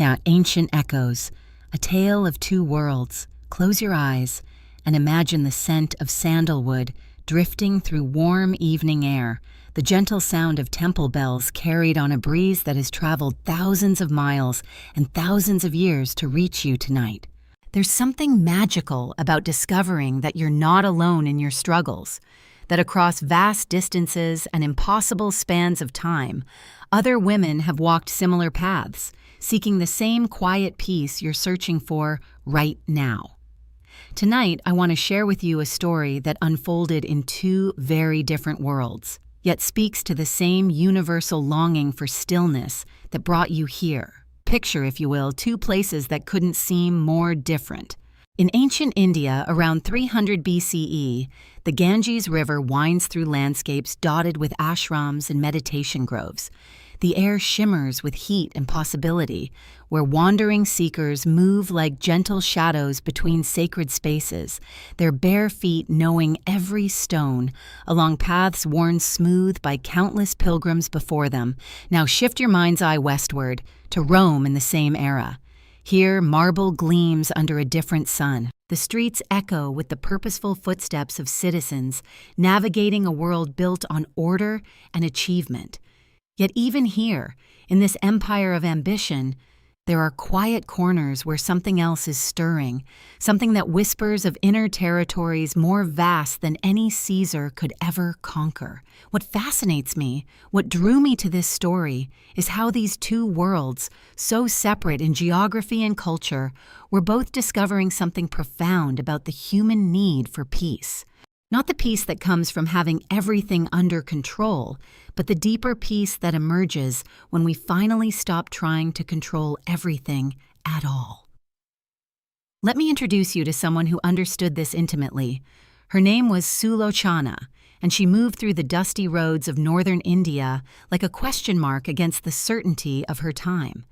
Now, ancient echoes, a tale of two worlds. Close your eyes and imagine the scent of sandalwood drifting through warm evening air, the gentle sound of temple bells carried on a breeze that has traveled thousands of miles and thousands of years to reach you tonight. There's something magical about discovering that you're not alone in your struggles, that across vast distances and impossible spans of time, other women have walked similar paths, seeking the same quiet peace you're searching for right now. Tonight, I want to share with you a story that unfolded in two very different worlds, yet speaks to the same universal longing for stillness that brought you here. Picture, if you will, two places that couldn't seem more different. In ancient India, around 300 BCE, the Ganges River winds through landscapes dotted with ashrams and meditation groves. The air shimmers with heat and possibility, where wandering seekers move like gentle shadows between sacred spaces, their bare feet knowing every stone, along paths worn smooth by countless pilgrims before them. Now shift your mind's eye westward, to Rome in the same era. Here, marble gleams under a different sun. The streets echo with the purposeful footsteps of citizens navigating a world built on order and achievement. Yet even here, in this empire of ambition, there are quiet corners where something else is stirring, something that whispers of inner territories more vast than any Caesar could ever conquer. What fascinates me, what drew me to this story, is how these two worlds, so separate in geography and culture, were both discovering something profound about the human need for peace. Not the peace that comes from having everything under control, but the deeper peace that emerges when we finally stop trying to control everything at all. Let me introduce you to someone who understood this intimately. Her name was Sulochana, and she moved through the dusty roads of northern India like a question mark against the certainty of her time.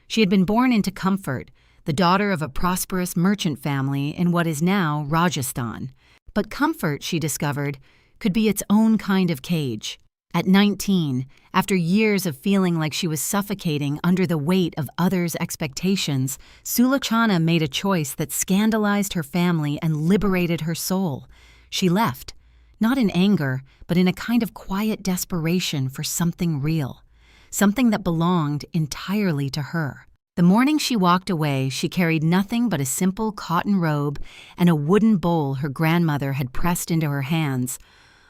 She had been born into comfort, the daughter of a prosperous merchant family in what is now Rajasthan. But comfort, she discovered, could be its own kind of cage. At 19, after years of feeling like she was suffocating under the weight of others' expectations, Sulochana made a choice that scandalized her family and liberated her soul. She left, not in anger, but in a kind of quiet desperation for something real, something that belonged entirely to her. The morning she walked away, she carried nothing but a simple cotton robe and a wooden bowl her grandmother had pressed into her hands,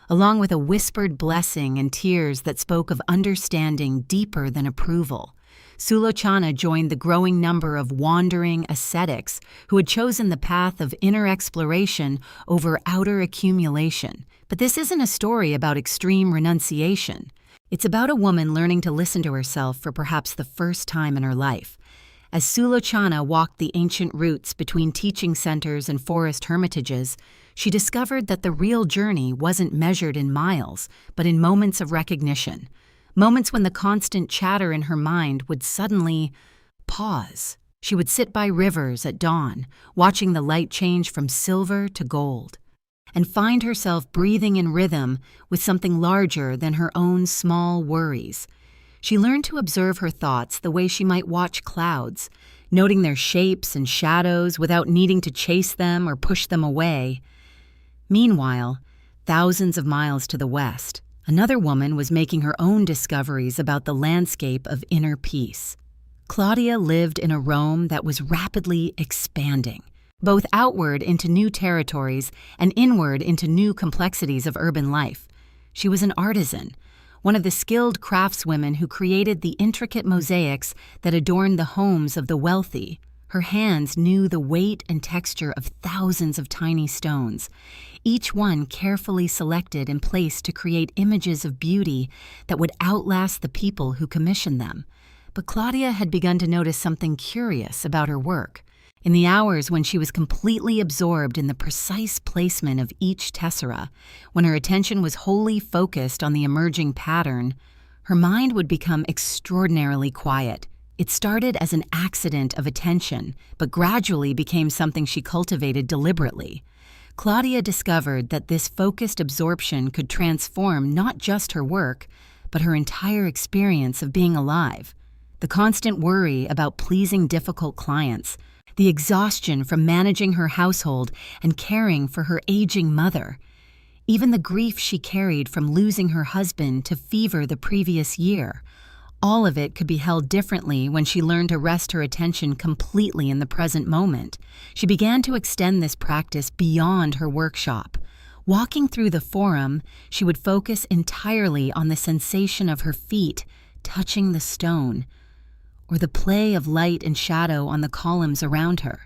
along with a whispered blessing and tears that spoke of understanding deeper than approval. Sulochana joined the growing number of wandering ascetics who had chosen the path of inner exploration over outer accumulation. But this isn't a story about extreme renunciation. It's about a woman learning to listen to herself for perhaps the first time in her life. As Sulochana walked the ancient routes between teaching centers and forest hermitages, she discovered that the real journey wasn't measured in miles, but in moments of recognition, moments when the constant chatter in her mind would suddenly pause. She would sit by rivers at dawn, watching the light change from silver to gold, and find herself breathing in rhythm with something larger than her own small worries. She learned to observe her thoughts the way she might watch clouds, noting their shapes and shadows without needing to chase them or push them away. Meanwhile, thousands of miles to the west, another woman was making her own discoveries about the landscape of inner peace. Claudia lived in a Rome that was rapidly expanding, both outward into new territories and inward into new complexities of urban life. She was an artisan, one of the skilled craftswomen who created the intricate mosaics that adorned the homes of the wealthy. Her hands knew the weight and texture of thousands of tiny stones, each one carefully selected and placed to create images of beauty that would outlast the people who commissioned them. But Claudia had begun to notice something curious about her work. In the hours when she was completely absorbed in the precise placement of each tessera, when her attention was wholly focused on the emerging pattern, her mind would become extraordinarily quiet. It started as an accident of attention, but gradually became something she cultivated deliberately. Claudia discovered that this focused absorption could transform not just her work, but her entire experience of being alive. the constant worry about pleasing difficult clients, the exhaustion from managing her household and caring for her aging mother, even the grief she carried from losing her husband to fever the previous year. All of it could be held differently when she learned to rest her attention completely in the present moment. She began to extend this practice beyond her workshop. Walking through the forum, she would focus entirely on the sensation of her feet touching the stone, or the play of light and shadow on the columns around her.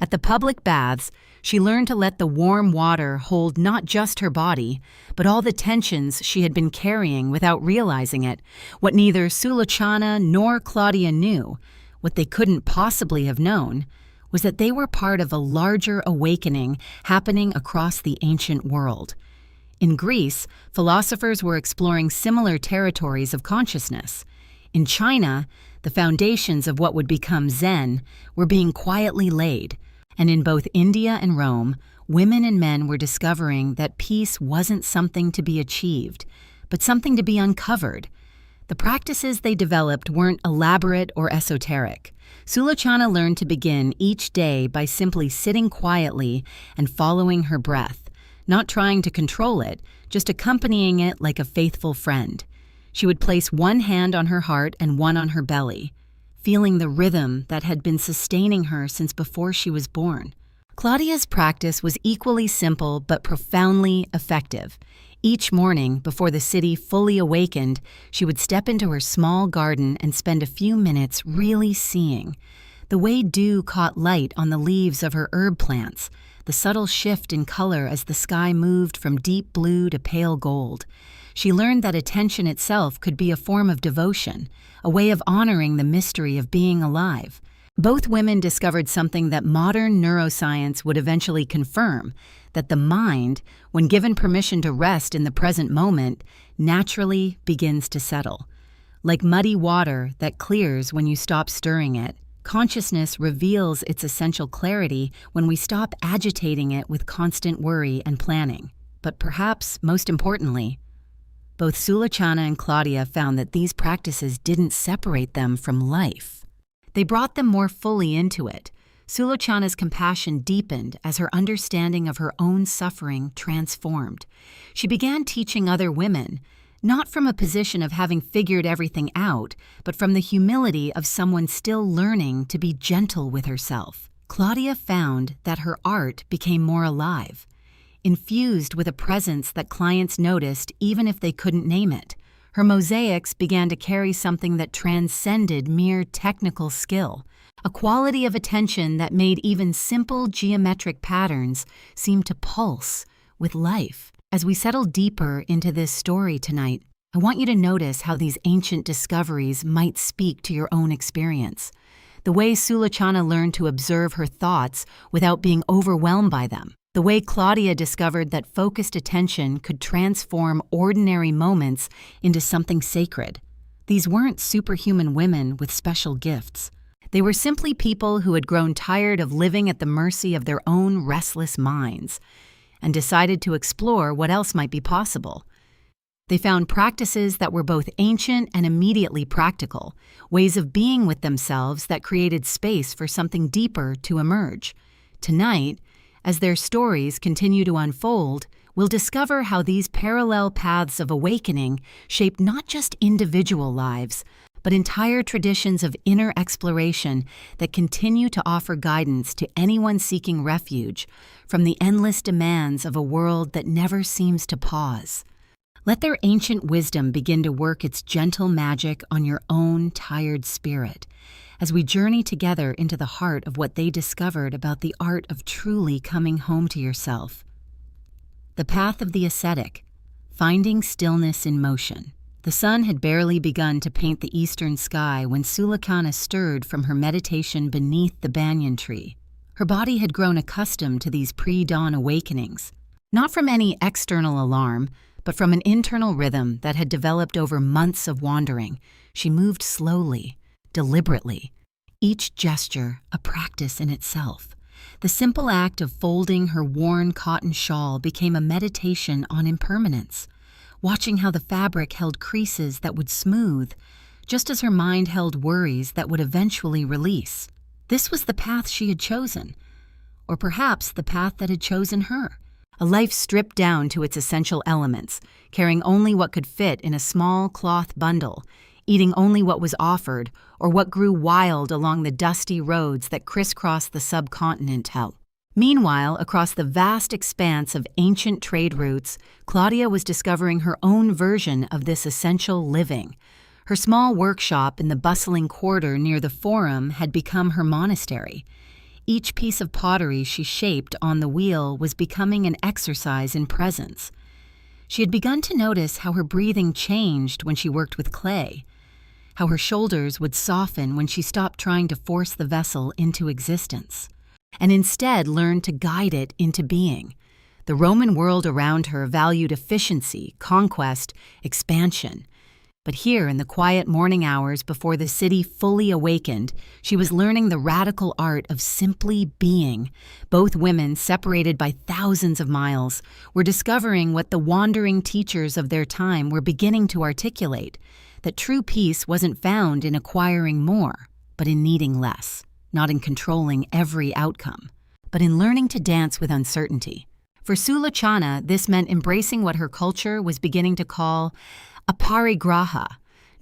At the public baths, she learned to let the warm water hold not just her body, but all the tensions she had been carrying without realizing it. What neither Sulochana nor Claudia knew, what they couldn't possibly have known, was that they were part of a larger awakening happening across the ancient world. In Greece, philosophers were exploring similar territories of consciousness. In China, the foundations of what would become Zen were being quietly laid, and in both India and Rome, women and men were discovering that peace wasn't something to be achieved, but something to be uncovered. The practices they developed weren't elaborate or esoteric. Sulochana learned to begin each day by simply sitting quietly and following her breath, not trying to control it, just accompanying it like a faithful friend. She would place one hand on her heart and one on her belly, feeling the rhythm that had been sustaining her since before she was born. Claudia's practice was equally simple but profoundly effective. Each morning, before the city fully awakened, she would step into her small garden and spend a few minutes really seeing the way dew caught light on the leaves of her herb plants, the subtle shift in color as the sky moved from deep blue to pale gold. She learned that attention itself could be a form of devotion, a way of honoring the mystery of being alive. Both women discovered something that modern neuroscience would eventually confirm, that the mind, when given permission to rest in the present moment, naturally begins to settle. Like muddy water that clears when you stop stirring it, consciousness reveals its essential clarity when we stop agitating it with constant worry and planning. But perhaps most importantly, both Sulochana and Claudia found that these practices didn't separate them from life. They brought them more fully into it. Sulochana's compassion deepened as her understanding of her own suffering transformed. She began teaching other women, not from a position of having figured everything out, but from the humility of someone still learning to be gentle with herself. Claudia found that her art became more alive, infused with a presence that clients noticed even if they couldn't name it. Her mosaics began to carry something that transcended mere technical skill, a quality of attention that made even simple geometric patterns seem to pulse with life. As we settle deeper into this story tonight, I want you to notice how these ancient discoveries might speak to your own experience. The way Sulochana learned to observe her thoughts without being overwhelmed by them. The way Claudia discovered that focused attention could transform ordinary moments into something sacred. These weren't superhuman women with special gifts. They were simply people who had grown tired of living at the mercy of their own restless minds and decided to explore what else might be possible. They found practices that were both ancient and immediately practical, ways of being with themselves that created space for something deeper to emerge. Tonight, as their stories continue to unfold, we'll discover how these parallel paths of awakening shape not just individual lives, but entire traditions of inner exploration that continue to offer guidance to anyone seeking refuge from the endless demands of a world that never seems to pause. Let their ancient wisdom begin to work its gentle magic on your own tired spirit, as we journey together into the heart of what they discovered about the art of truly coming home to yourself. The path of the ascetic, finding stillness in motion. The sun had barely begun to paint the eastern sky when Sulochana stirred from her meditation beneath the banyan tree. Her body had grown accustomed to these pre-dawn awakenings, not from any external alarm, but from an internal rhythm that had developed over months of wandering. She moved slowly, deliberately, each gesture a practice in itself. The simple act of folding her worn cotton shawl became a meditation on impermanence, watching how the fabric held creases that would smooth, just as her mind held worries that would eventually release. This was the path she had chosen, or perhaps the path that had chosen her. A life stripped down to its essential elements, carrying only what could fit in a small cloth bundle, eating only what was offered or what grew wild along the dusty roads that crisscrossed the subcontinent hell. Meanwhile, across the vast expanse of ancient trade routes, Claudia was discovering her own version of this essential living. Her small workshop in the bustling quarter near the Forum had become her monastery. Each piece of pottery she shaped on the wheel was becoming an exercise in presence. She had begun to notice how her breathing changed when she worked with clay, how her shoulders would soften when she stopped trying to force the vessel into existence, and instead learned to guide it into being. The Roman world around her valued efficiency, conquest, expansion. But here, in the quiet morning hours before the city fully awakened, she was learning the radical art of simply being. Both women, separated by thousands of miles, were discovering what the wandering teachers of their time were beginning to articulate, that true peace wasn't found in acquiring more, but in needing less, not in controlling every outcome, but in learning to dance with uncertainty. For Sulochana, this meant embracing what her culture was beginning to call aparigraha,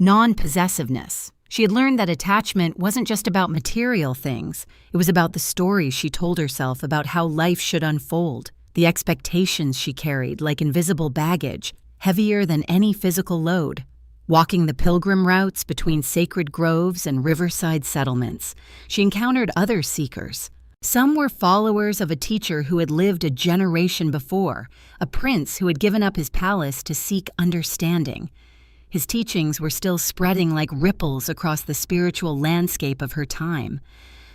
non-possessiveness. She had learned that attachment wasn't just about material things. It was about the stories she told herself about how life should unfold, the expectations she carried like invisible baggage, heavier than any physical load. Walking the pilgrim routes between sacred groves and riverside settlements, she encountered other seekers. Some were followers of a teacher who had lived a generation before, a prince who had given up his palace to seek understanding. His teachings were still spreading like ripples across the spiritual landscape of her time.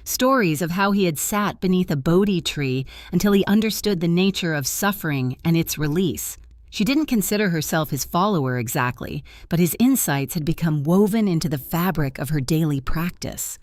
Stories of how he had sat beneath a Bodhi tree until he understood the nature of suffering and its release. She didn't consider herself his follower exactly, but his insights had become woven into the fabric of her daily practice.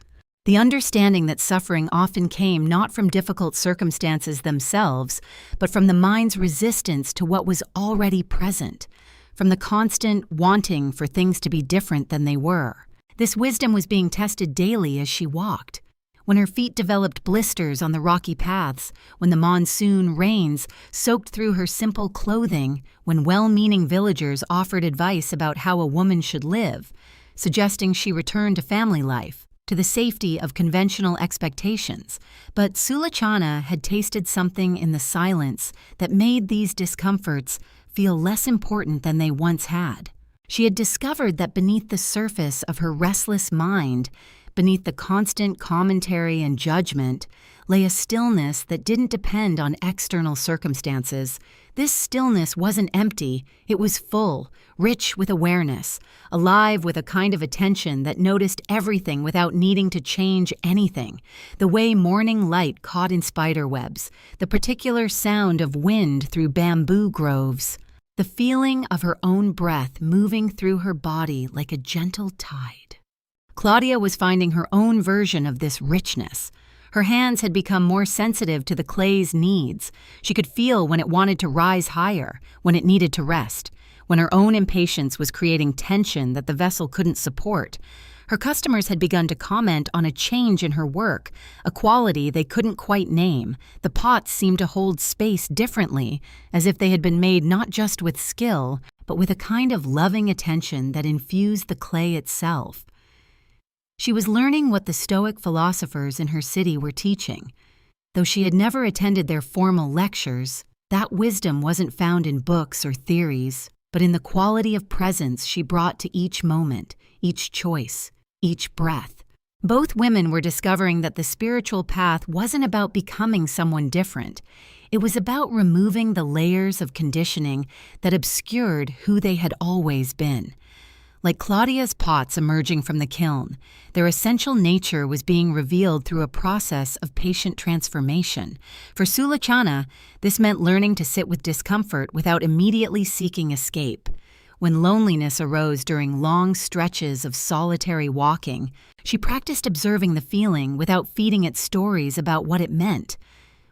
The understanding that suffering often came not from difficult circumstances themselves, but from the mind's resistance to what was already present, from the constant wanting for things to be different than they were. This wisdom was being tested daily as she walked. When her feet developed blisters on the rocky paths, when the monsoon rains soaked through her simple clothing, when well-meaning villagers offered advice about how a woman should live, suggesting she return to family life, to the safety of conventional expectations. But Sulochana had tasted something in the silence that made these discomforts feel less important than they once had. She had discovered that beneath the surface of her restless mind, beneath the constant commentary and judgment, lay a stillness that didn't depend on external circumstances. This stillness wasn't empty, it was full, rich with awareness, alive with a kind of attention that noticed everything without needing to change anything. The way morning light caught in spider webs, the particular sound of wind through bamboo groves, the feeling of her own breath moving through her body like a gentle tide. Claudia was finding her own version of this richness. Her hands had become more sensitive to the clay's needs. She could feel when it wanted to rise higher, when it needed to rest, when her own impatience was creating tension that the vessel couldn't support. Her customers had begun to comment on a change in her work, a quality they couldn't quite name. The pots seemed to hold space differently, as if they had been made not just with skill, but with a kind of loving attention that infused the clay itself. She was learning what the Stoic philosophers in her city were teaching. Though she had never attended their formal lectures, that wisdom wasn't found in books or theories, but in the quality of presence she brought to each moment, each choice, each breath. Both women were discovering that the spiritual path wasn't about becoming someone different. It was about removing the layers of conditioning that obscured who they had always been. Like Claudia's pots emerging from the kiln, their essential nature was being revealed through a process of patient transformation. For Sulochana, this meant learning to sit with discomfort without immediately seeking escape. When loneliness arose during long stretches of solitary walking, she practiced observing the feeling without feeding it stories about what it meant.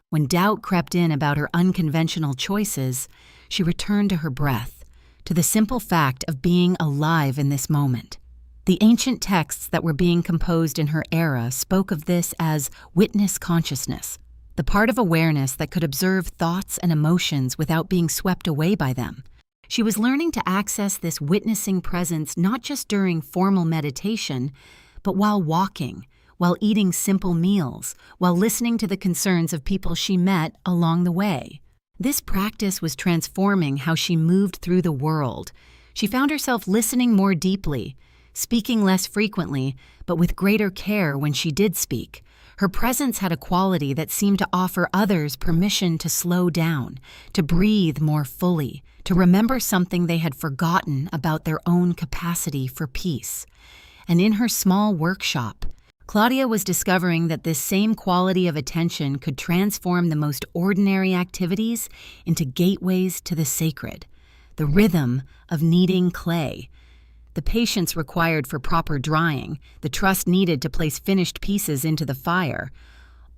When doubt crept in about her unconventional choices, she returned to her breath, to the simple fact of being alive in this moment. The ancient texts that were being composed in her era spoke of this as witness consciousness, the part of awareness that could observe thoughts and emotions without being swept away by them. She was learning to access this witnessing presence not just during formal meditation, but while walking, while eating simple meals, while listening to the concerns of people she met along the way. This practice was transforming how she moved through the world. She found herself listening more deeply, speaking less frequently, but with greater care when she did speak. Her presence had a quality that seemed to offer others permission to slow down, to breathe more fully, to remember something they had forgotten about their own capacity for peace. And in her small workshop, Claudia was discovering that this same quality of attention could transform the most ordinary activities into gateways to the sacred, the rhythm of kneading clay, the patience required for proper drying, the trust needed to place finished pieces into the fire.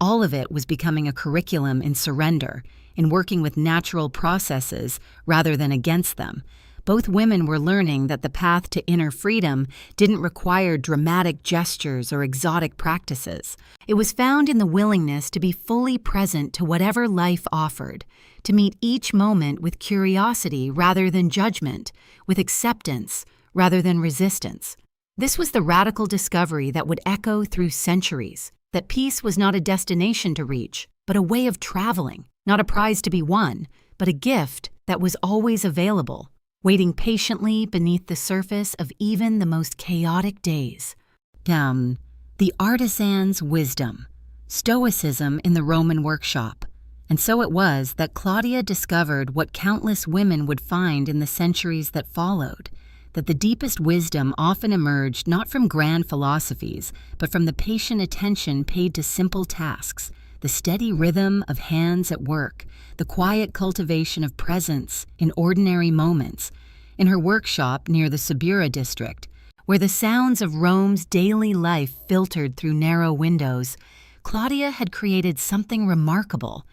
All of it was becoming a curriculum in surrender, in working with natural processes rather than against them. Both women were learning that the path to inner freedom didn't require dramatic gestures or exotic practices. It was found in the willingness to be fully present to whatever life offered, to meet each moment with curiosity rather than judgment, with acceptance rather than resistance. This was the radical discovery that would echo through centuries, that peace was not a destination to reach, but a way of traveling, not a prize to be won, but a gift that was always available, waiting patiently beneath the surface of even the most chaotic days. The artisan's wisdom, Stoicism in the Roman workshop. And so it was that Claudia discovered what countless women would find in the centuries that followed, that the deepest wisdom often emerged not from grand philosophies, but from the patient attention paid to simple tasks, the steady rhythm of hands at work, the quiet cultivation of presence in ordinary moments. In her workshop near the Subura district, where the sounds of Rome's daily life filtered through narrow windows, Claudia had created something remarkable,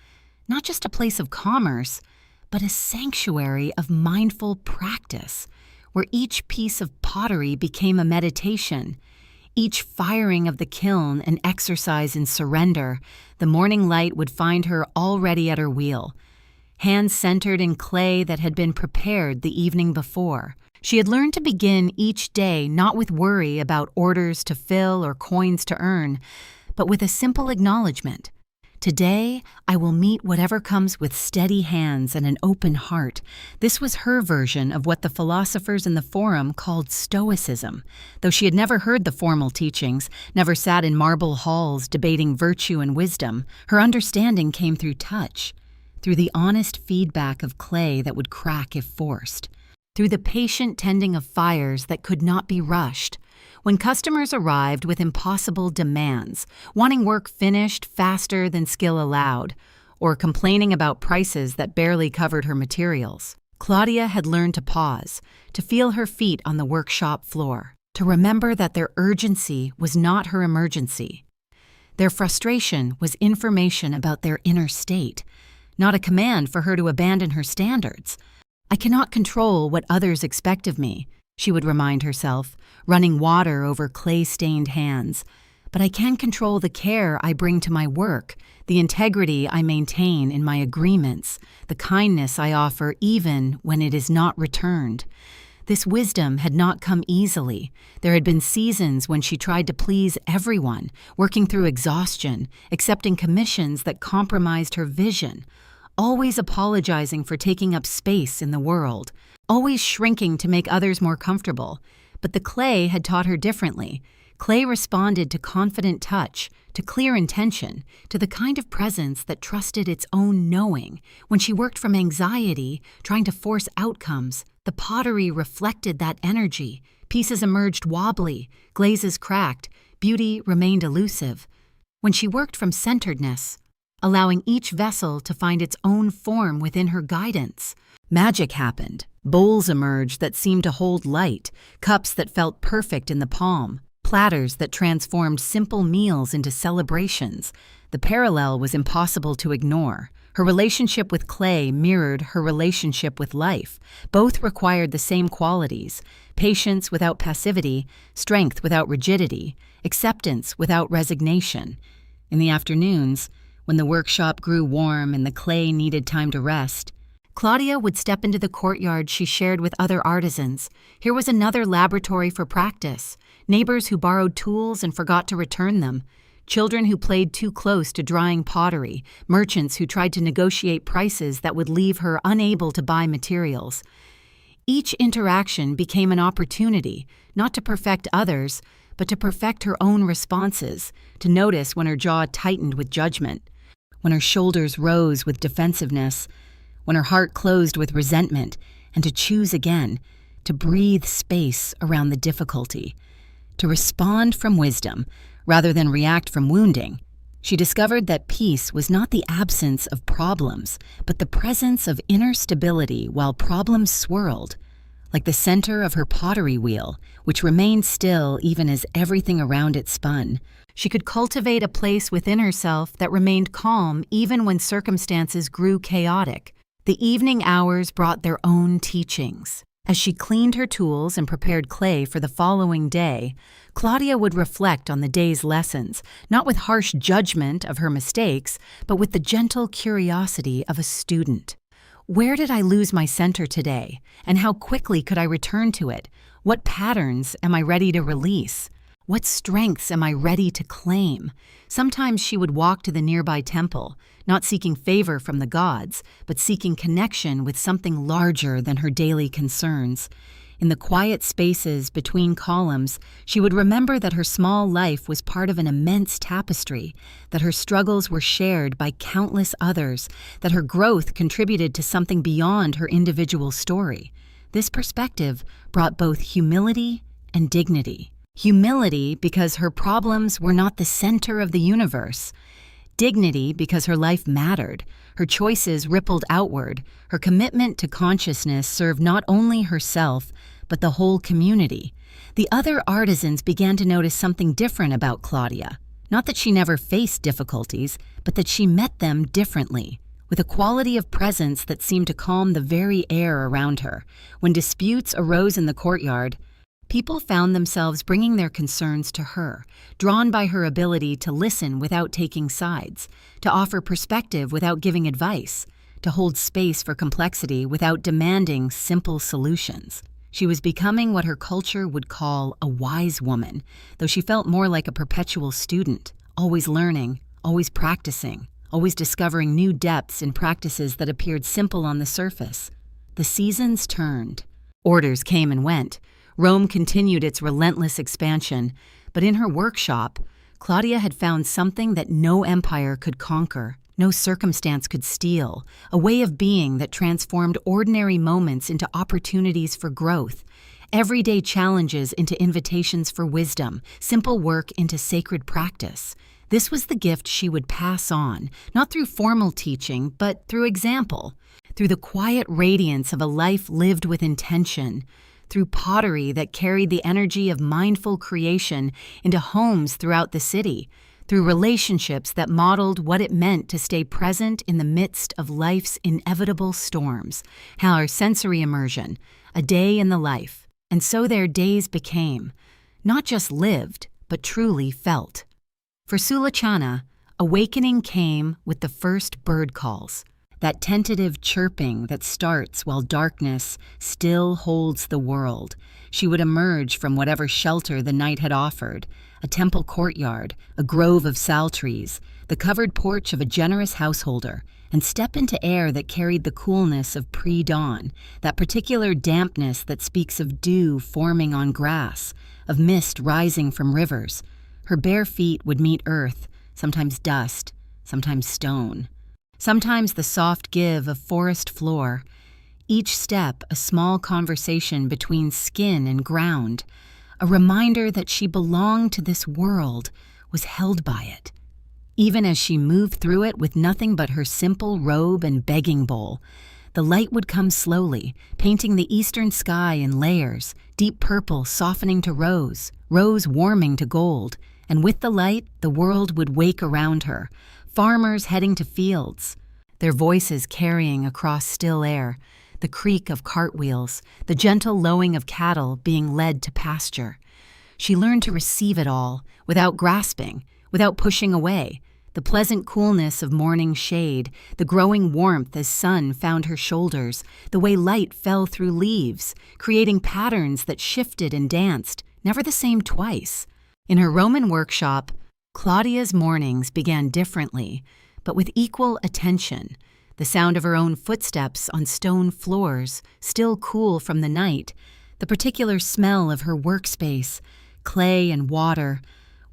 not just a place of commerce, but a sanctuary of mindful practice, where each piece of pottery became a meditation, each firing of the kiln an exercise in surrender. The morning light would find her already at her wheel, hands centered in clay that had been prepared the evening before. She had learned to begin each day not with worry about orders to fill or coins to earn, but with a simple acknowledgement. Today, I will meet whatever comes with steady hands and an open heart. This was her version of what the philosophers in the Forum called Stoicism. Though she had never heard the formal teachings, never sat in marble halls debating virtue and wisdom, her understanding came through touch, through the honest feedback of clay that would crack if forced, through the patient tending of fires that could not be rushed. When customers arrived with impossible demands, wanting work finished faster than skill allowed, or complaining about prices that barely covered her materials, Claudia had learned to pause, to feel her feet on the workshop floor, to remember that their urgency was not her emergency. Their frustration was information about their inner state, not a command for her to abandon her standards. I cannot control what others expect of me, she would remind herself, running water over clay-stained hands. But I can control the care I bring to my work, the integrity I maintain in my agreements, the kindness I offer even when it is not returned. This wisdom had not come easily. There had been seasons when she tried to please everyone, working through exhaustion, accepting commissions that compromised her vision, always apologizing for taking up space in the world, always shrinking to make others more comfortable. But the clay had taught her differently. Clay responded to confident touch, to clear intention, to the kind of presence that trusted its own knowing. When she worked from anxiety, trying to force outcomes, the pottery reflected that energy. Pieces emerged wobbly, glazes cracked, beauty remained elusive. When she worked from centeredness, allowing each vessel to find its own form within her guidance, magic happened. Bowls emerged that seemed to hold light, cups that felt perfect in the palm, platters that transformed simple meals into celebrations. The parallel was impossible to ignore. Her relationship with clay mirrored her relationship with life. Both required the same qualities: patience without passivity, strength without rigidity, acceptance without resignation. In the afternoons, when the workshop grew warm and the clay needed time to rest, Claudia would step into the courtyard she shared with other artisans. Here was another laboratory for practice. Neighbors who borrowed tools and forgot to return them. Children who played too close to drying pottery. Merchants who tried to negotiate prices that would leave her unable to buy materials. Each interaction became an opportunity, not to perfect others, but to perfect her own responses, to notice when her jaw tightened with judgment, when her shoulders rose with defensiveness, when her heart closed with resentment, and to choose again, to breathe space around the difficulty, to respond from wisdom rather than react from wounding. She discovered that peace was not the absence of problems, but the presence of inner stability while problems swirled, like the center of her pottery wheel, which remained still even as everything around it spun. She could cultivate a place within herself that remained calm even when circumstances grew chaotic. The evening hours brought their own teachings. As she cleaned her tools and prepared clay for the following day, Claudia would reflect on the day's lessons, not with harsh judgment of her mistakes, but with the gentle curiosity of a student. Where did I lose my center today, and how quickly could I return to it? What patterns am I ready to release? What strengths am I ready to claim? Sometimes she would walk to the nearby temple, not seeking favor from the gods, but seeking connection with something larger than her daily concerns. In the quiet spaces between columns, she would remember that her small life was part of an immense tapestry, that her struggles were shared by countless others, that her growth contributed to something beyond her individual story. This perspective brought both humility and dignity. Humility because her problems were not the center of the universe. Dignity because her life mattered. Her choices rippled outward. Her commitment to consciousness served not only herself, but the whole community. The other artisans began to notice something different about Claudia. Not that she never faced difficulties, but that she met them differently, with a quality of presence that seemed to calm the very air around her. When disputes arose in the courtyard, people found themselves bringing their concerns to her, drawn by her ability to listen without taking sides, to offer perspective without giving advice, to hold space for complexity without demanding simple solutions. She was becoming what her culture would call a wise woman, though she felt more like a perpetual student, always learning, always practicing, always discovering new depths in practices that appeared simple on the surface. The seasons turned. Orders came and went. Rome continued its relentless expansion, but in her workshop, Claudia had found something that no empire could conquer, no circumstance could steal, a way of being that transformed ordinary moments into opportunities for growth, everyday challenges into invitations for wisdom, simple work into sacred practice. This was the gift she would pass on, not through formal teaching, but through example, through the quiet radiance of a life lived with intention, through pottery that carried the energy of mindful creation into homes throughout the city, through relationships that modeled what it meant to stay present in the midst of life's inevitable storms. How our sensory immersion, a day in the life, and so their days became, not just lived, but truly felt. For Sulochana, awakening came with the first bird calls, that tentative chirping that starts while darkness still holds the world. She would emerge from whatever shelter the night had offered, a temple courtyard, a grove of sal trees, the covered porch of a generous householder, and step into air that carried the coolness of pre-dawn, that particular dampness that speaks of dew forming on grass, of mist rising from rivers. Her bare feet would meet earth, sometimes dust, sometimes stone. Sometimes the soft give of forest floor, each step a small conversation between skin and ground, a reminder that she belonged to this world, was held by it. Even as she moved through it with nothing but her simple robe and begging bowl, the light would come slowly, painting the eastern sky in layers, deep purple softening to rose, rose warming to gold, and with the light, the world would wake around her, farmers heading to fields, their voices carrying across still air, the creak of cartwheels, the gentle lowing of cattle being led to pasture. She learned to receive it all, without grasping, without pushing away, the pleasant coolness of morning shade, the growing warmth as sun found her shoulders, the way light fell through leaves, creating patterns that shifted and danced, never the same twice. In her Roman workshop, Claudia's mornings began differently, but with equal attention. The sound of her own footsteps on stone floors, still cool from the night, the particular smell of her workspace, clay and water,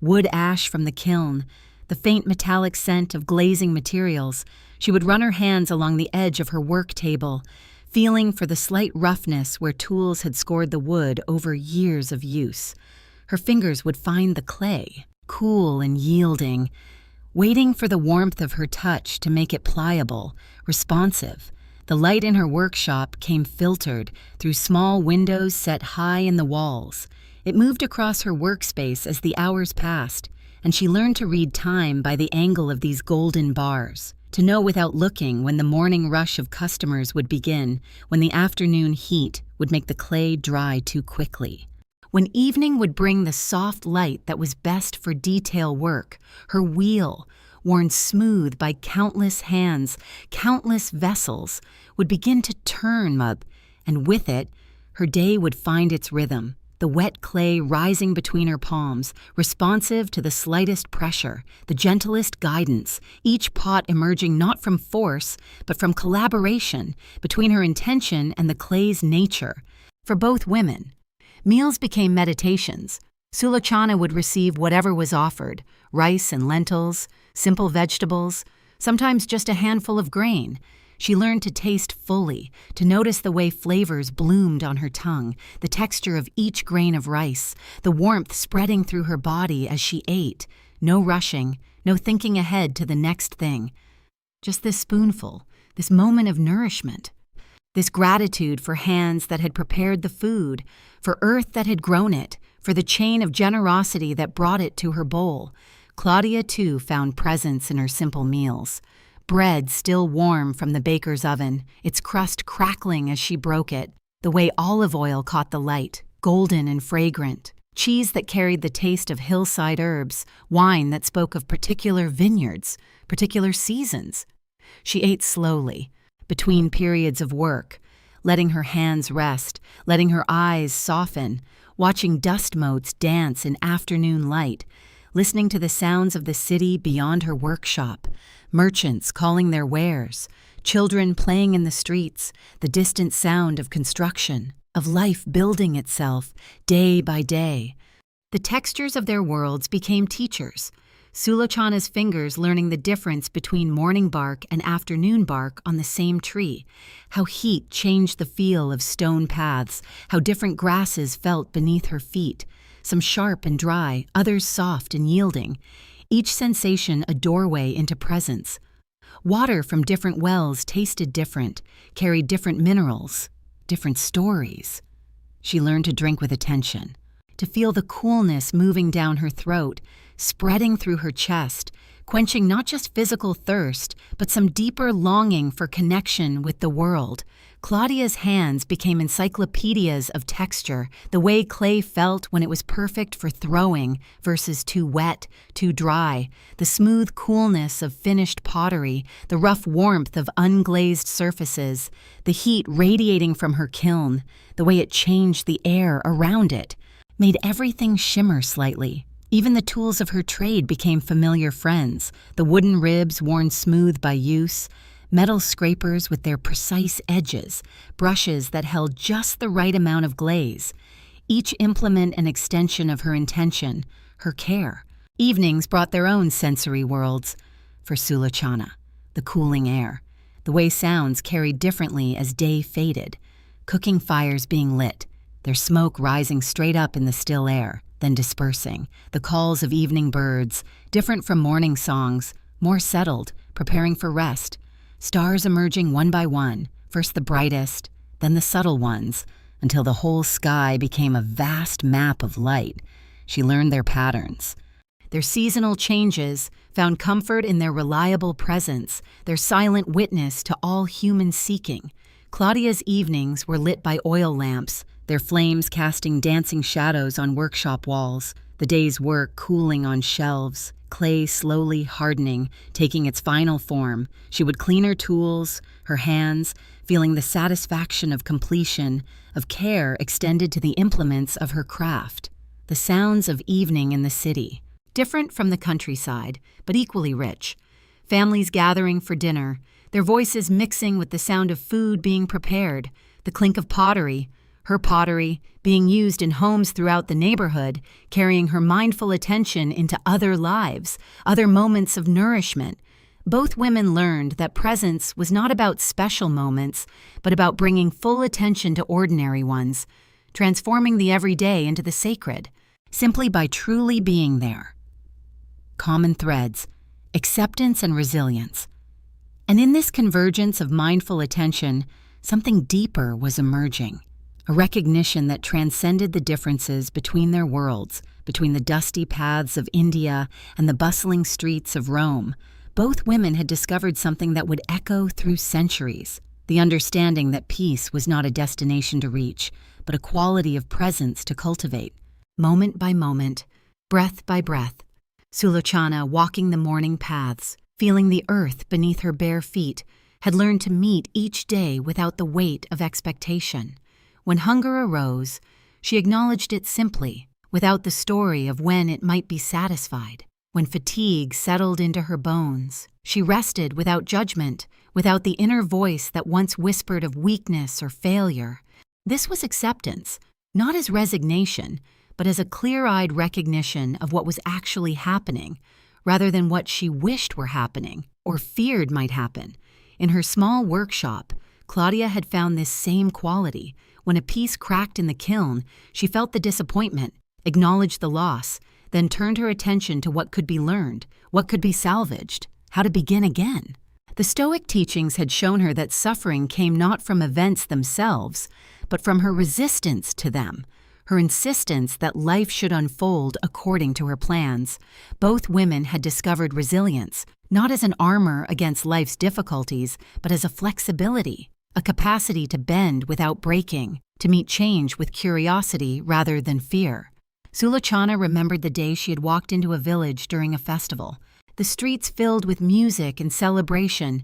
wood ash from the kiln, the faint metallic scent of glazing materials. She would run her hands along the edge of her work table, feeling for the slight roughness where tools had scored the wood over years of use. Her fingers would find the clay, cool and yielding, waiting for the warmth of her touch to make it pliable, responsive. The light in her workshop came filtered through small windows set high in the walls. It moved across her workspace as the hours passed, and she learned to read time by the angle of these golden bars, to know without looking when the morning rush of customers would begin, when the afternoon heat would make the clay dry too quickly. When evening would bring the soft light that was best for detail work, her wheel, worn smooth by countless hands, countless vessels, would begin to turn, and with it, her day would find its rhythm, the wet clay rising between her palms, responsive to the slightest pressure, the gentlest guidance, each pot emerging not from force, but from collaboration between her intention and the clay's nature. For both women, meals became meditations. Sulochana would receive whatever was offered, rice and lentils, simple vegetables, sometimes just a handful of grain. She learned to taste fully, to notice the way flavors bloomed on her tongue, the texture of each grain of rice, the warmth spreading through her body as she ate. No rushing, no thinking ahead to the next thing. Just this spoonful, this moment of nourishment. This gratitude for hands that had prepared the food, for earth that had grown it, for the chain of generosity that brought it to her bowl. Claudia, too, found presence in her simple meals. Bread still warm from the baker's oven, its crust crackling as she broke it, the way olive oil caught the light, golden and fragrant. Cheese that carried the taste of hillside herbs, wine that spoke of particular vineyards, particular seasons. She ate slowly, between periods of work, letting her hands rest, letting her eyes soften, watching dust motes dance in afternoon light, listening to the sounds of the city beyond her workshop, merchants calling their wares, children playing in the streets, the distant sound of construction, of life building itself day by day. The textures of their worlds became teachers, Sulochana's fingers learning the difference between morning bark and afternoon bark on the same tree, how heat changed the feel of stone paths, how different grasses felt beneath her feet, some sharp and dry, others soft and yielding, each sensation a doorway into presence. Water from different wells tasted different, carried different minerals, different stories. She learned to drink with attention, to feel the coolness moving down her throat, spreading through her chest, quenching not just physical thirst, but some deeper longing for connection with the world. Claudia's hands became encyclopedias of texture, the way clay felt when it was perfect for throwing versus too wet, too dry, the smooth coolness of finished pottery, the rough warmth of unglazed surfaces, the heat radiating from her kiln, the way it changed the air around it, made everything shimmer slightly. Even the tools of her trade became familiar friends, the wooden ribs worn smooth by use, metal scrapers with their precise edges, brushes that held just the right amount of glaze, each implement an extension of her intention, her care. Evenings brought their own sensory worlds. For Sulochana, the cooling air, the way sounds carried differently as day faded, cooking fires being lit, their smoke rising straight up in the still air, then dispersing, the calls of evening birds, different from morning songs, more settled, preparing for rest, stars emerging one by one, first the brightest, then the subtle ones, until the whole sky became a vast map of light. She learned their patterns. their seasonal changes, found comfort in their reliable presence, their silent witness to all human seeking. Claudia's evenings were lit by oil lamps, their flames casting dancing shadows on workshop walls, the day's work cooling on shelves, clay slowly hardening, taking its final form. She would clean her tools, her hands, feeling the satisfaction of completion, of care extended to the implements of her craft. The sounds of evening in the city, different from the countryside, but equally rich. Families gathering for dinner, their voices mixing with the sound of food being prepared, the clink of pottery, her pottery being used in homes throughout the neighborhood, carrying her mindful attention into other lives, other moments of nourishment. Both women learned that presence was not about special moments, but about bringing full attention to ordinary ones, transforming the everyday into the sacred, simply by truly being there. Common threads, acceptance and resilience. And in this convergence of mindful attention, something deeper was emerging, a recognition that transcended the differences between their worlds, between the dusty paths of India and the bustling streets of Rome. Both women had discovered something that would echo through centuries, the understanding that peace was not a destination to reach, but a quality of presence to cultivate. Moment by moment, breath by breath, Sulochana, walking the morning paths, feeling the earth beneath her bare feet, had learned to meet each day without the weight of expectation. When hunger arose, she acknowledged it simply, without the story of when it might be satisfied. When fatigue settled into her bones, she rested without judgment, without the inner voice that once whispered of weakness or failure. This was acceptance, not as resignation, but as a clear-eyed recognition of what was actually happening, rather than what she wished were happening or feared might happen. In her small workshop, Claudia had found this same quality. When a piece cracked in the kiln, she felt the disappointment, acknowledged the loss, then turned her attention to what could be learned, what could be salvaged, how to begin again. The Stoic teachings had shown her that suffering came not from events themselves, but from her resistance to them, her insistence that life should unfold according to her plans. Both women had discovered resilience, not as an armor against life's difficulties, but as a flexibility, a capacity to bend without breaking, to meet change with curiosity rather than fear. Sulochana remembered the day she had walked into a village during a festival, the streets filled with music and celebration,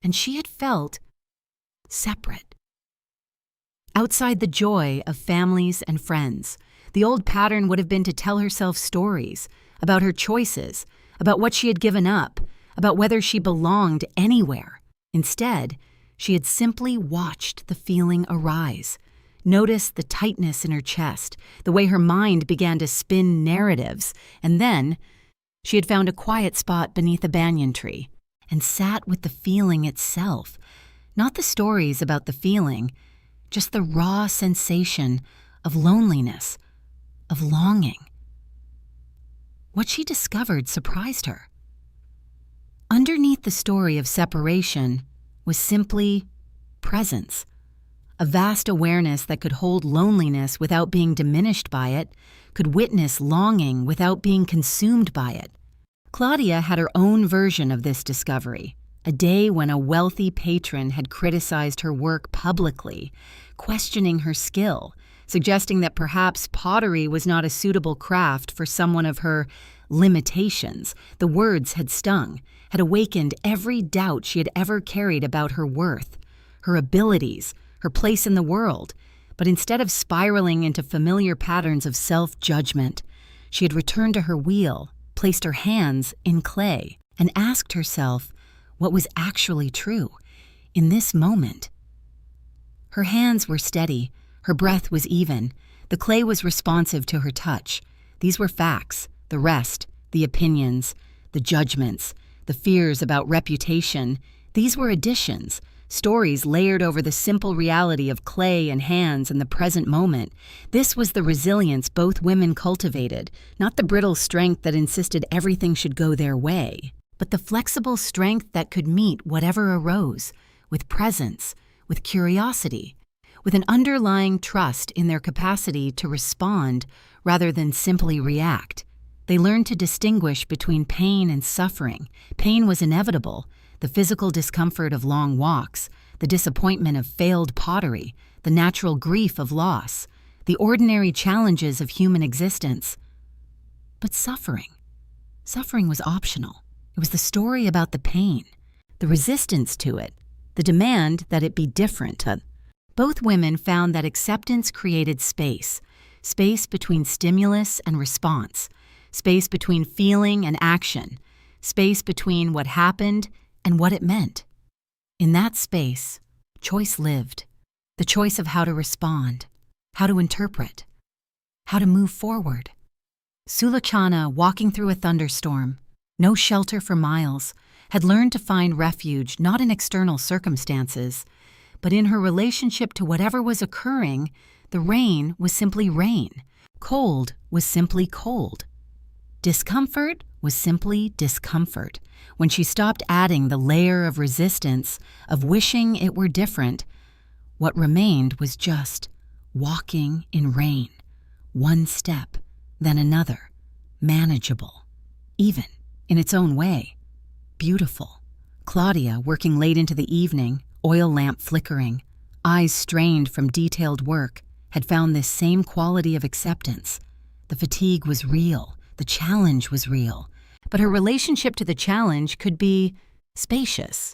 and she had felt separate. Outside the joy of families and friends, the old pattern would have been to tell herself stories about her choices, about what she had given up, about whether she belonged anywhere. Instead, she had simply watched the feeling arise, noticed the tightness in her chest, the way her mind began to spin narratives, and then she had found a quiet spot beneath a banyan tree and sat with the feeling itself, not the stories about the feeling, just the raw sensation of loneliness, of longing. What she discovered surprised her. Underneath the story of separation was simply presence, a vast awareness that could hold loneliness without being diminished by it, could witness longing without being consumed by it. Claudia had her own version of this discovery, a day when a wealthy patron had criticized her work publicly, questioning her skill, suggesting that perhaps pottery was not a suitable craft for someone of her limitations. The words had stung, had awakened every doubt she had ever carried about her worth, her abilities, her place in the world. But instead of spiraling into familiar patterns of self-judgment, she had returned to her wheel, placed her hands in clay, and asked herself what was actually true in this moment. Her hands were steady, her breath was even, the clay was responsive to her touch. These were facts, the rest, the opinions, the judgments, the fears about reputation, these were additions, stories layered over the simple reality of clay and hands in the present moment. This was the resilience both women cultivated, not the brittle strength that insisted everything should go their way, but the flexible strength that could meet whatever arose, with presence, with curiosity, with an underlying trust in their capacity to respond rather than simply react. They learned to distinguish between pain and suffering. Pain was inevitable, the physical discomfort of long walks, the disappointment of failed pottery, the natural grief of loss, the ordinary challenges of human existence. But suffering was optional. It was the story about the pain, the resistance to it, the demand that it be different. Both women found that acceptance created space between stimulus and response, space between feeling and action, space between what happened and what it meant. In that space, choice lived, the choice of how to respond, how to interpret, how to move forward. Sulochana, walking through a thunderstorm, no shelter for miles, had learned to find refuge not in external circumstances, but in her relationship to whatever was occurring. The rain was simply rain. Cold was simply cold. Discomfort was simply discomfort. When she stopped adding the layer of resistance, of wishing it were different, what remained was just walking in rain, one step, then another, manageable, even in its own way, beautiful. Claudia, working late into the evening, oil lamp flickering, eyes strained from detailed work, had found this same quality of acceptance. The fatigue was real, the challenge was real, but her relationship to the challenge could be spacious.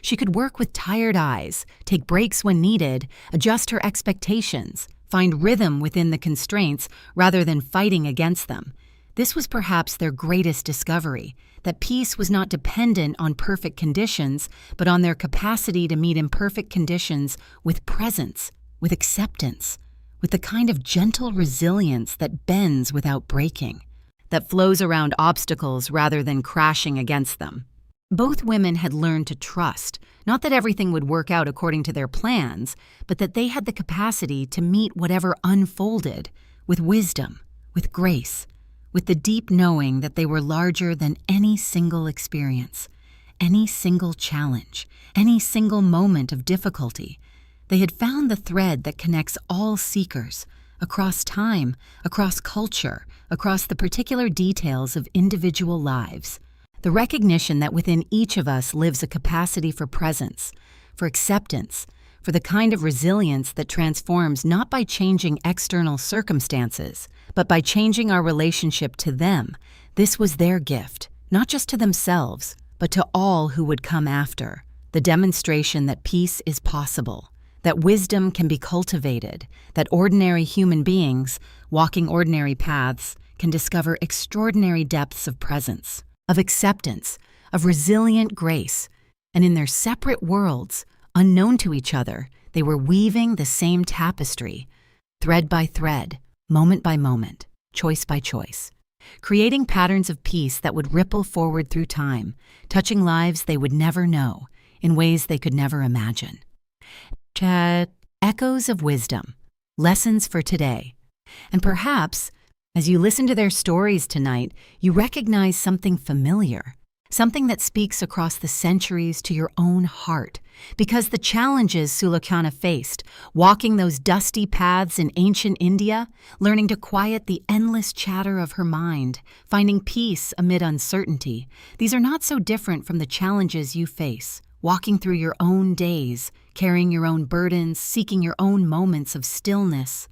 She could work with tired eyes, take breaks when needed, adjust her expectations, find rhythm within the constraints rather than fighting against them. This was perhaps their greatest discovery, that peace was not dependent on perfect conditions, but on their capacity to meet imperfect conditions with presence, with acceptance, with the kind of gentle resilience that bends without breaking, that flows around obstacles rather than crashing against them. Both women had learned to trust, not that everything would work out according to their plans, but that they had the capacity to meet whatever unfolded with wisdom, with grace, with the deep knowing that they were larger than any single experience, any single challenge, any single moment of difficulty. They had found the thread that connects all seekers, across time, across culture, across the particular details of individual lives. The recognition that within each of us lives a capacity for presence, for acceptance, for the kind of resilience that transforms not by changing external circumstances, but by changing our relationship to them. This was their gift, not just to themselves, but to all who would come after. The demonstration that peace is possible, that wisdom can be cultivated, that ordinary human beings, walking ordinary paths, can discover extraordinary depths of presence, of acceptance, of resilient grace, and in their separate worlds, unknown to each other, they were weaving the same tapestry, thread by thread, moment by moment, choice by choice, creating patterns of peace that would ripple forward through time, touching lives they would never know, in ways they could never imagine. Echoes of wisdom, lessons for today. And perhaps, as you listen to their stories tonight, you recognize something familiar, something that speaks across the centuries to your own heart. Because the challenges Sulochana faced, walking those dusty paths in ancient India, learning to quiet the endless chatter of her mind, finding peace amid uncertainty, these are not so different from the challenges you face, walking through your own days, carrying your own burdens, seeking your own moments of stillness.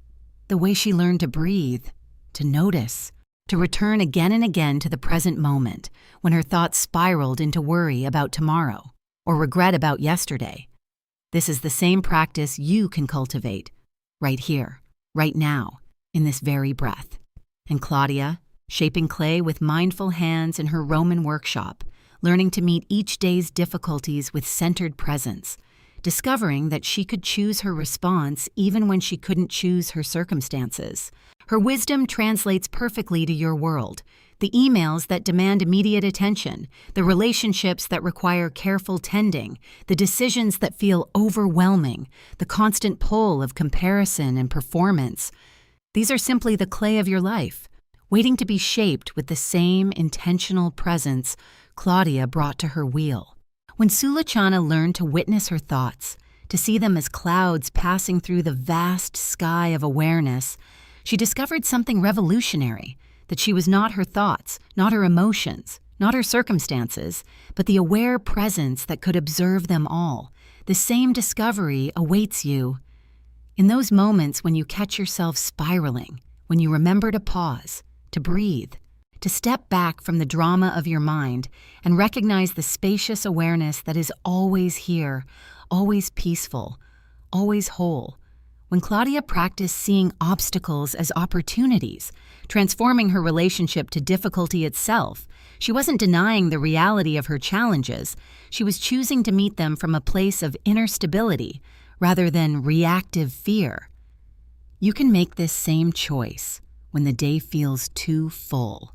The way she learned to breathe, to notice, to return again and again to the present moment when her thoughts spiraled into worry about tomorrow or regret about yesterday. This is the same practice you can cultivate right here, right now, in this very breath. And Claudia, shaping clay with mindful hands in her Roman workshop, learning to meet each day's difficulties with centered presence, discovering that she could choose her response even when she couldn't choose her circumstances. Her wisdom translates perfectly to your world. The emails that demand immediate attention, the relationships that require careful tending, the decisions that feel overwhelming, the constant pull of comparison and performance. These are simply the clay of your life, waiting to be shaped with the same intentional presence Claudia brought to her wheel. When Sulochana learned to witness her thoughts, to see them as clouds passing through the vast sky of awareness, she discovered something revolutionary, that she was not her thoughts, not her emotions, not her circumstances, but the aware presence that could observe them all. The same discovery awaits you. In those moments when you catch yourself spiraling, when you remember to pause, to breathe, to step back from the drama of your mind and recognize the spacious awareness that is always here, always peaceful, always whole. When Claudia practiced seeing obstacles as opportunities, transforming her relationship to difficulty itself, she wasn't denying the reality of her challenges. She was choosing to meet them from a place of inner stability rather than reactive fear. You can make this same choice when the day feels too full.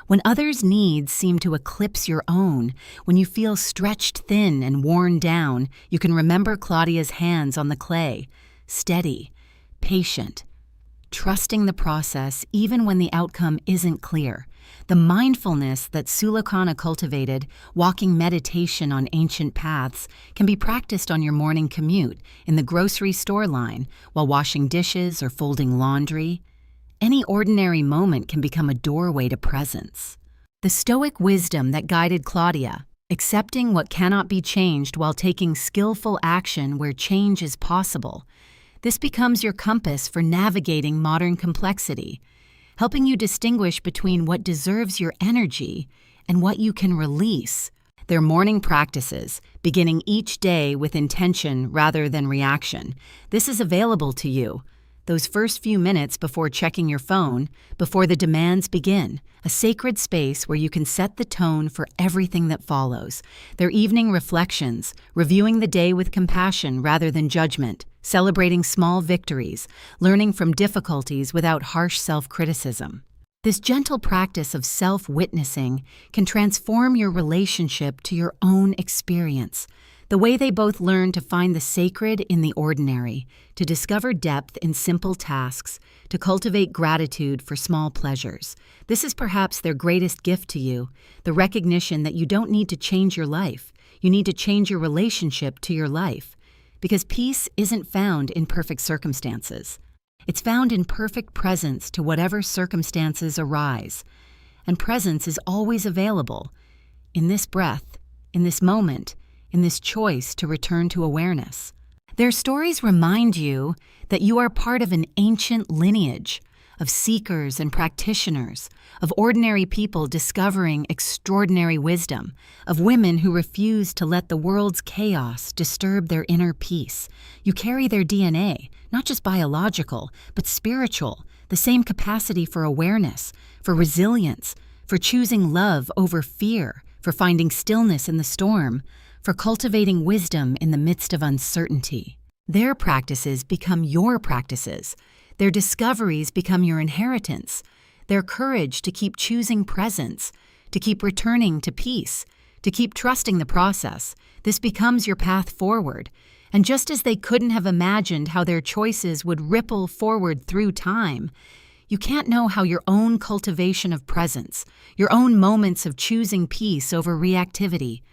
When others' needs seem to eclipse your own, when you feel stretched thin and worn down, you can remember Claudia's hands on the clay, steady, patient, trusting the process even when the outcome isn't clear. The mindfulness that Sulakana cultivated, walking meditation on ancient paths, can be practiced on your morning commute, in the grocery store line, while washing dishes or folding laundry. Any ordinary moment can become a doorway to presence. The Stoic wisdom that guided Claudia, accepting what cannot be changed while taking skillful action where change is possible, this becomes your compass for navigating modern complexity, helping you distinguish between what deserves your energy and what you can release. Their morning practices, beginning each day with intention rather than reaction. This is available to you. Those first few minutes before checking your phone, before the demands begin, a sacred space where you can set the tone for everything that follows. Their evening reflections, reviewing the day with compassion rather than judgment, celebrating small victories, learning from difficulties without harsh self-criticism. This gentle practice of self-witnessing can transform your relationship to your own experience. The way they both learn to find the sacred in the ordinary, to discover depth in simple tasks, to cultivate gratitude for small pleasures. This is perhaps their greatest gift to you, the recognition that you don't need to change your life. You need to change your relationship to your life. Because peace isn't found in perfect circumstances. It's found in perfect presence to whatever circumstances arise. And presence is always available in this breath, in this moment, in this choice to return to awareness. Their stories remind you that you are part of an ancient lineage of seekers and practitioners, of ordinary people discovering extraordinary wisdom, of women who refuse to let the world's chaos disturb their inner peace. You carry their DNA, not just biological, but spiritual, the same capacity for awareness, for resilience, for choosing love over fear, for finding stillness in the storm, for cultivating wisdom in the midst of uncertainty. Their practices become your practices. Their discoveries become your inheritance. Their courage to keep choosing presence, to keep returning to peace, to keep trusting the process. This becomes your path forward. And just as they couldn't have imagined how their choices would ripple forward through time, you can't know how your own cultivation of presence, your own moments of choosing peace over reactivity,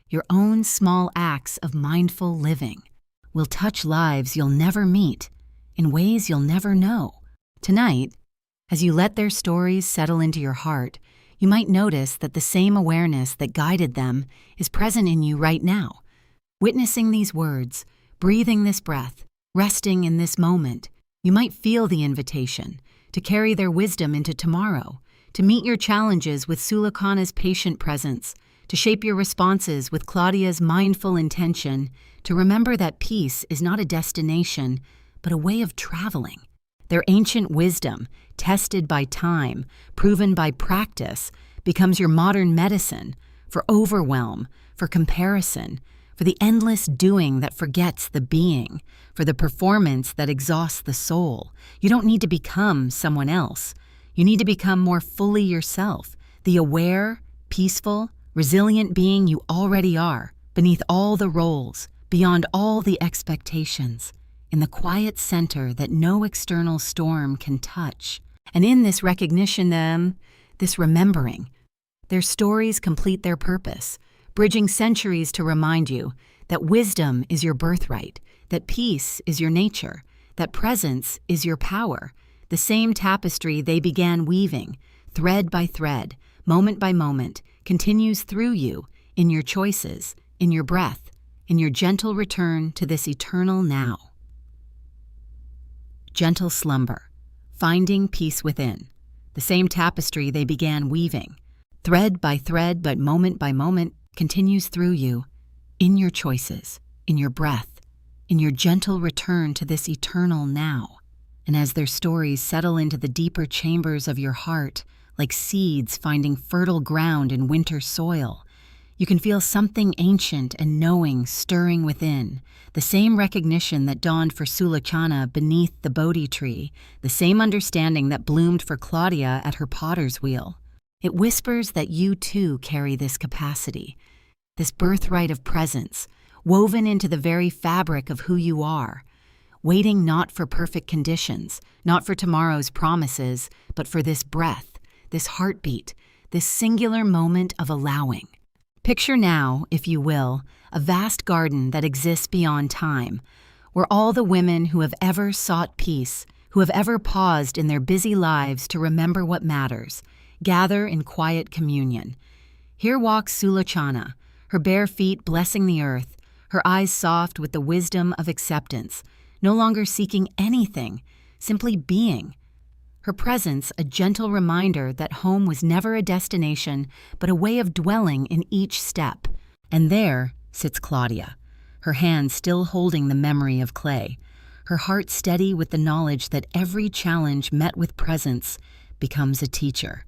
your own small acts of mindful living will touch lives you'll never meet in ways you'll never know. Tonight, as you let their stories settle into your heart, you might notice that the same awareness that guided them is present in you right now. Witnessing these words, breathing this breath, resting in this moment, you might feel the invitation to carry their wisdom into tomorrow, to meet your challenges with Sulakana's patient presence, to shape your responses with Claudia's mindful intention, to remember that peace is not a destination, but a way of traveling. Their ancient wisdom, tested by time, proven by practice, becomes your modern medicine for overwhelm, for comparison, for the endless doing that forgets the being, for the performance that exhausts the soul. You don't need to become someone else. You need to become more fully yourself, the aware, peaceful, resilient being you already are, beneath all the roles, beyond all the expectations, in the quiet center that no external storm can touch. And in this recognition, this remembering, their stories complete their purpose, bridging centuries to remind you that wisdom is your birthright, that peace is your nature, that presence is your power, the same tapestry they began weaving, thread by thread, moment by moment, continues through you, in your choices, in your breath, in your gentle return to this eternal now. Gentle slumber, finding peace within, the same tapestry they began weaving, thread by thread but moment by moment, continues through you, in your choices, in your breath, in your gentle return to this eternal now. And as their stories settle into the deeper chambers of your heart, like seeds finding fertile ground in winter soil, you can feel something ancient and knowing stirring within, the same recognition that dawned for Sulochana beneath the Bodhi tree, the same understanding that bloomed for Claudia at her potter's wheel. It whispers that you too carry this capacity, this birthright of presence, woven into the very fabric of who you are, waiting not for perfect conditions, not for tomorrow's promises, but for this breath, this heartbeat, this singular moment of allowing. Picture now, if you will, a vast garden that exists beyond time, where all the women who have ever sought peace, who have ever paused in their busy lives to remember what matters, gather in quiet communion. Here walks Sulochana, her bare feet blessing the earth, her eyes soft with the wisdom of acceptance, no longer seeking anything, simply being. Her presence a gentle reminder that home was never a destination, but a way of dwelling in each step. And there sits Claudia, her hand still holding the memory of clay, her heart steady with the knowledge that every challenge met with presence becomes a teacher.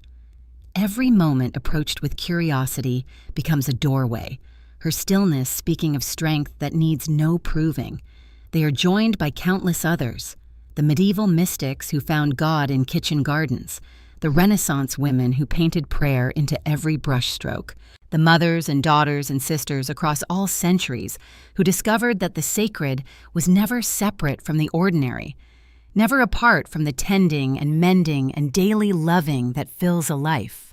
Every moment approached with curiosity becomes a doorway, her stillness speaking of strength that needs no proving. They are joined by countless others, the medieval mystics who found God in kitchen gardens, the Renaissance women who painted prayer into every brushstroke, the mothers and daughters and sisters across all centuries who discovered that the sacred was never separate from the ordinary, never apart from the tending and mending and daily loving that fills a life.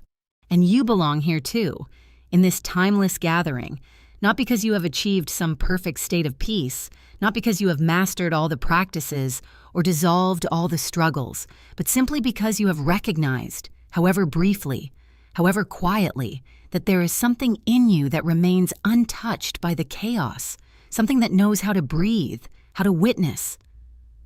And you belong here too, in this timeless gathering, not because you have achieved some perfect state of peace, not because you have mastered all the practices or dissolved all the struggles, but simply because you have recognized, however briefly, however quietly, that there is something in you that remains untouched by the chaos, something that knows how to breathe, how to witness,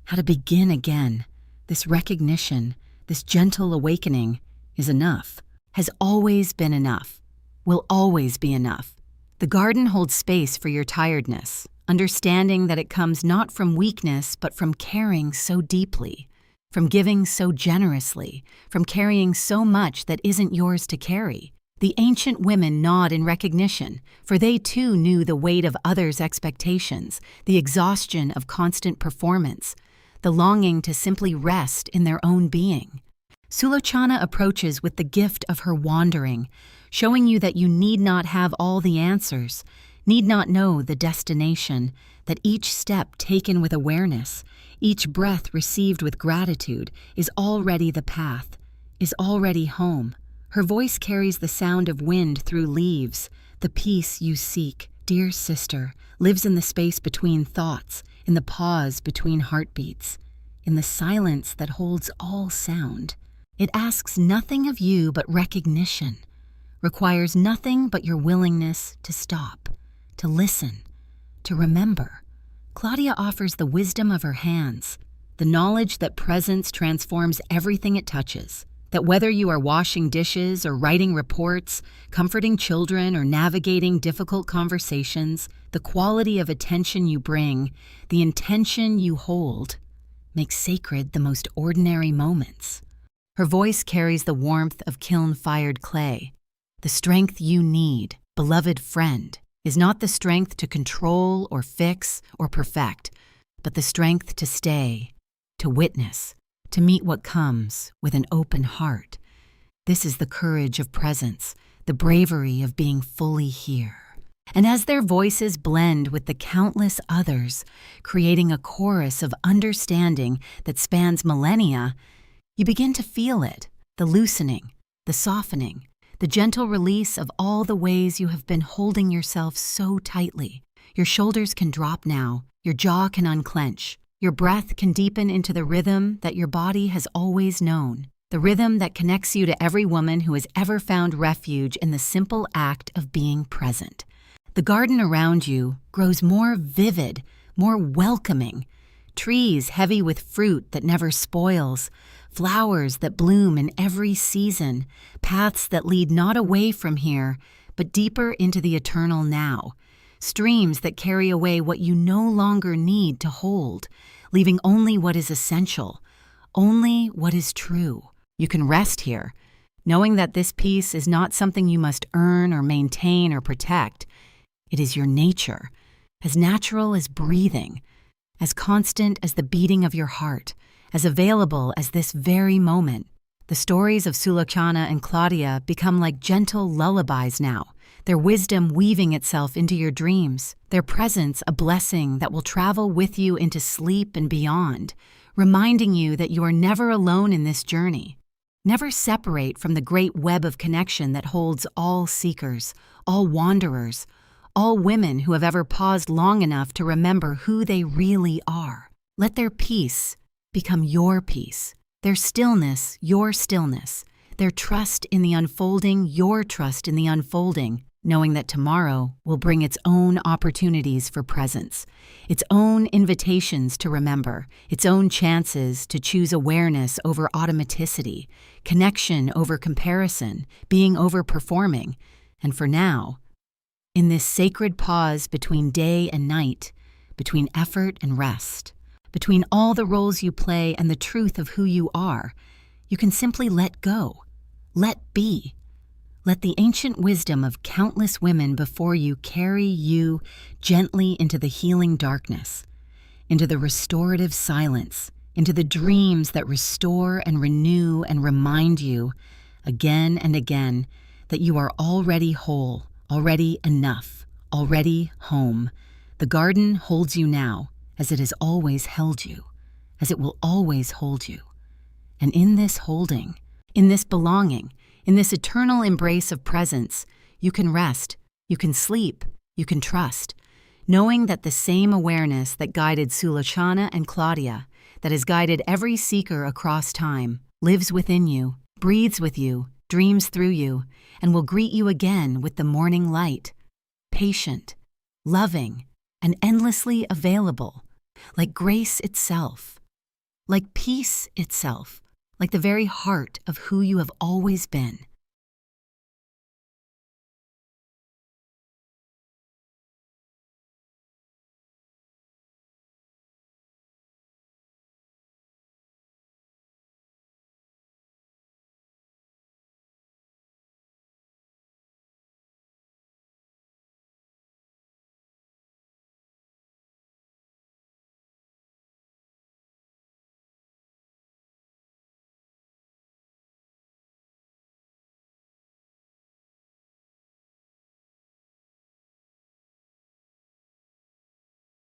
how to begin again. This recognition, this gentle awakening is enough, has always been enough, will always be enough. The garden holds space for your tiredness, understanding that it comes not from weakness but from caring so deeply, from giving so generously, from carrying so much that isn't yours to carry. The ancient women nod in recognition, for they too knew the weight of others' expectations, the exhaustion of constant performance, the longing to simply rest in their own being. Sulochana approaches with the gift of her wandering, showing you that you need not have all the answers, need not know the destination, that each step taken with awareness, each breath received with gratitude is already the path, is already home. Her voice carries the sound of wind through leaves. The peace you seek, dear sister, lives in the space between thoughts, in the pause between heartbeats, in the silence that holds all sound. It asks nothing of you but recognition, requires nothing but your willingness to stop, to listen, to remember. Claudia offers the wisdom of her hands, the knowledge that presence transforms everything it touches, that whether you are washing dishes or writing reports, comforting children or navigating difficult conversations, the quality of attention you bring, the intention you hold, makes sacred the most ordinary moments. Her voice carries the warmth of kiln-fired clay. The strength you need, beloved friend, is not the strength to control or fix or perfect, but the strength to stay, to witness, to meet what comes with an open heart. This is the courage of presence, the bravery of being fully here. And as their voices blend with the countless others, creating a chorus of understanding that spans millennia, you begin to feel it, the loosening, the softening, the gentle release of all the ways you have been holding yourself so tightly. Your shoulders can drop now, your jaw can unclench, your breath can deepen into the rhythm that your body has always known. the rhythm that connects you to every woman who has ever found refuge in the simple act of being present. The garden around you grows more vivid, more welcoming. Trees heavy with fruit that never spoils, flowers that bloom in every season, paths that lead not away from here, but deeper into the eternal now, streams that carry away what you no longer need to hold, leaving only what is essential, only what is true. You can rest here, knowing that this peace is not something you must earn or maintain or protect. It is your nature, as natural as breathing, as constant as the beating of your heart, as available as this very moment. The stories of Sulochana and Claudia become like gentle lullabies now, their wisdom weaving itself into your dreams, their presence a blessing that will travel with you into sleep and beyond, reminding you that you are never alone in this journey. Never separate from the great web of connection that holds all seekers, all wanderers, all women who have ever paused long enough to remember who they really are. Let their peace become your peace, their stillness your stillness, their trust in the unfolding your trust in the unfolding, knowing that tomorrow will bring its own opportunities for presence, its own invitations to remember, its own chances to choose awareness over automaticity, connection over comparison, being over performing, and for now, in this sacred pause between day and night, between effort and rest, between all the roles you play and the truth of who you are, you can simply let go, let be. Let the ancient wisdom of countless women before you carry you gently into the healing darkness, into the restorative silence, into the dreams that restore and renew and remind you again and again that you are already whole, already enough, already home. The garden holds you now, as it has always held you, as it will always hold you. And in this holding, in this belonging, in this eternal embrace of presence, you can rest, you can sleep, you can trust, knowing that the same awareness that guided Sulochana and Claudia, that has guided every seeker across time, lives within you, breathes with you, dreams through you, and will greet you again with the morning light, patient, loving, and endlessly available, like grace itself, like peace itself, like the very heart of who you have always been.